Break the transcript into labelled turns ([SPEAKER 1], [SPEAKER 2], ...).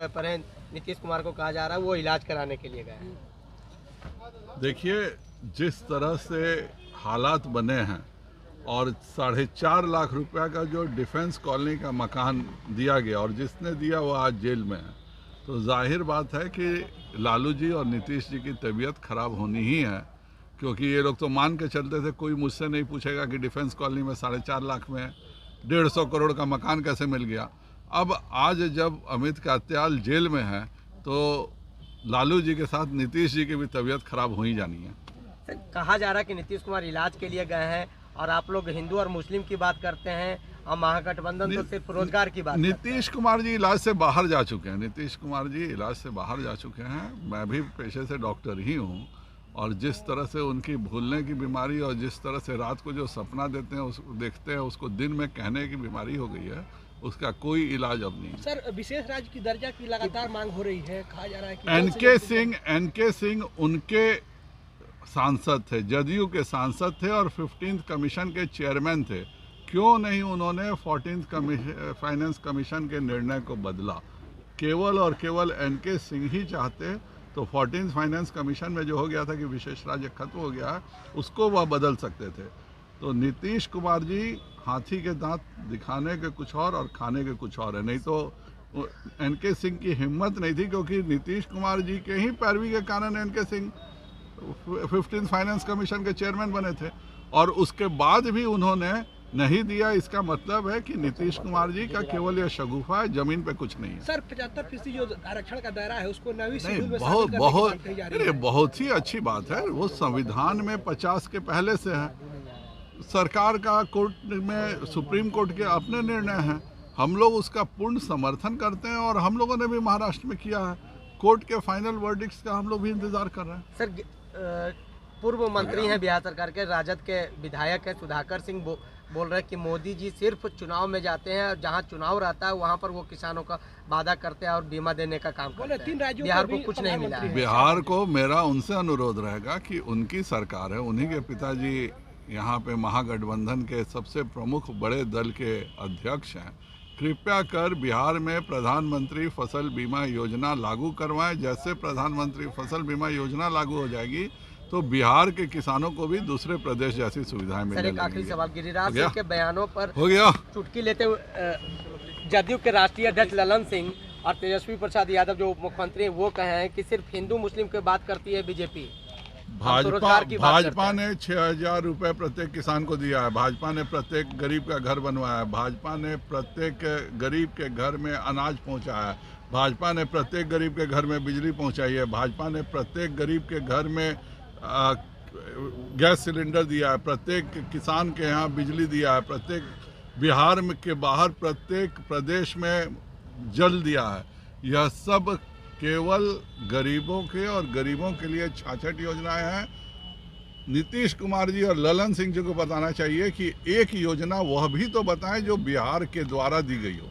[SPEAKER 1] पर है, नीतीश कुमार को कहा जा रहा है वो इलाज कराने के लिए गए हैं।
[SPEAKER 2] देखिए, जिस तरह से हालात बने हैं और 4.5 लाख रुपया का जो डिफेंस कॉलोनी का मकान दिया गया और जिसने दिया वो आज जेल में है, तो जाहिर बात है कि लालू जी और नीतीश जी की तबीयत खराब होनी ही है। क्योंकि ये लोग तो मान के चलते थे, कोई मुझसे नहीं पूछेगा कि डिफेंस कॉलोनी में 4.5 लाख में 150 करोड़ का मकान कैसे मिल गया। अब आज जब अमित कात्याल जेल में है तो लालू जी के साथ नीतीश जी की भी तबीयत खराब हो ही जानी है।
[SPEAKER 1] सर, कहा जा रहा है कि नीतीश कुमार इलाज के लिए गए हैं और आप लोग हिंदू और मुस्लिम की बात करते हैं और महागठबंधन तो सिर्फ रोजगार की बात।
[SPEAKER 2] नीतीश कुमार जी इलाज से बाहर जा चुके हैं। नीतीश कुमार जी इलाज से बाहर जा चुके हैं। मैं भी पेशे से डॉक्टर ही हूँ और जिस तरह से उनकी भूलने की बीमारी और जिस तरह से रात को जो सपना देखते हैं उसको दिन में कहने की बीमारी हो गई है, उसका कोई इलाज अब नहीं।
[SPEAKER 3] सर, विशेष राज्य की दर्जा की लगातार मांग हो रही है, कहा जा रहा है कि
[SPEAKER 2] एनके सिंह उनके सांसद थे, जदयू के सांसद थे और 15th कमीशन के चेयरमैन थे। क्यों नहीं उन्होंने 14th फाइनेंस कमीशन के निर्णय को बदला? केवल और केवल एनके सिंह ही चाहते तो 14th फाइनेंस कमीशन में जो हो गया था कि विशेष राज्य खत्म हो गया है, उसको वह बदल सकते थे। तो नीतीश कुमार जी हाथी के दांत दिखाने के कुछ और खाने के कुछ और है। नहीं तो एनके सिंह की हिम्मत नहीं थी, क्योंकि नीतीश कुमार जी के ही पैरवी के कारण NK Singh 15th finance commission के चेयरमैन बने थे और उसके बाद भी उन्होंने नहीं दिया। इसका मतलब है कि नीतीश कुमार जी का केवल यह शगुफा है, जमीन पे कुछ नहीं है।
[SPEAKER 3] सर, 75% जो आरक्षण का दायरा है उसको नवी शेड्यूल में
[SPEAKER 2] बहुत ही अच्छी बात है। वो संविधान में 50 के पहले से है। सरकार का कोर्ट में, सुप्रीम कोर्ट के अपने निर्णय हैं, हम लोग उसका पूर्ण समर्थन करते हैं और हम लोगों ने भी महाराष्ट्र में किया है। कोर्ट के फाइनल वर्डिक्ट्स का हम लोग भी इंतजार कर रहे हैं।
[SPEAKER 1] सर, पूर्व मंत्री हैं बिहार सरकार के, राजद के विधायक है सुधाकर सिंह बोल रहे हैं कि मोदी जी सिर्फ चुनाव में जाते हैं और जहां चुनाव रहता है वहां पर वो किसानों का वादा करते हैं और बीमा देने का काम करते हैं।
[SPEAKER 3] 3 राज्यों
[SPEAKER 1] बिहार को कुछ नहीं मिला है।
[SPEAKER 2] बिहार को मेरा उनसे अनुरोध रहेगा कि उनकी सरकार है, उन्हीं के पिताजी यहाँ पे महागठबंधन के सबसे प्रमुख बड़े दल के अध्यक्ष हैं। कृपया कर बिहार में प्रधानमंत्री फसल बीमा योजना लागू करवाएं। जैसे प्रधानमंत्री फसल बीमा योजना लागू हो जाएगी तो बिहार के किसानों को भी दूसरे प्रदेश जैसी सुविधाएं मिलने लगेंगी।
[SPEAKER 1] सर, एक आखिरी सवाल, गिरिराज सिंह के बयानों पर
[SPEAKER 2] हो गया
[SPEAKER 1] चुटकी लेते हुए जदयू के राष्ट्रीय अध्यक्ष ललन सिंह और तेजस्वी प्रसाद यादव जो मुख्यमंत्री हैं वो कहे हैं कि सिर्फ हिंदू मुस्लिम की बात करती है बीजेपी।
[SPEAKER 2] भाजपा ने 6,000 रुपए प्रत्येक किसान को दिया है। भाजपा ने प्रत्येक गरीब का घर बनवाया है। भाजपा ने प्रत्येक गरीब के घर में अनाज पहुंचाया है। भाजपा ने प्रत्येक गरीब के घर में बिजली पहुंचाई है। भाजपा ने प्रत्येक गरीब के घर में गैस सिलेंडर दिया है। प्रत्येक किसान के यहाँ बिजली दिया है। प्रत्येक बिहार में के बाहर प्रत्येक प्रदेश में जल दिया है। यह सब केवल गरीबों के और गरीबों के लिए 66 योजनाएं हैं। नीतीश कुमार जी और ललन सिंह जी को बताना चाहिए कि एक योजना वह भी तो बताएं जो बिहार के द्वारा दी गई हो।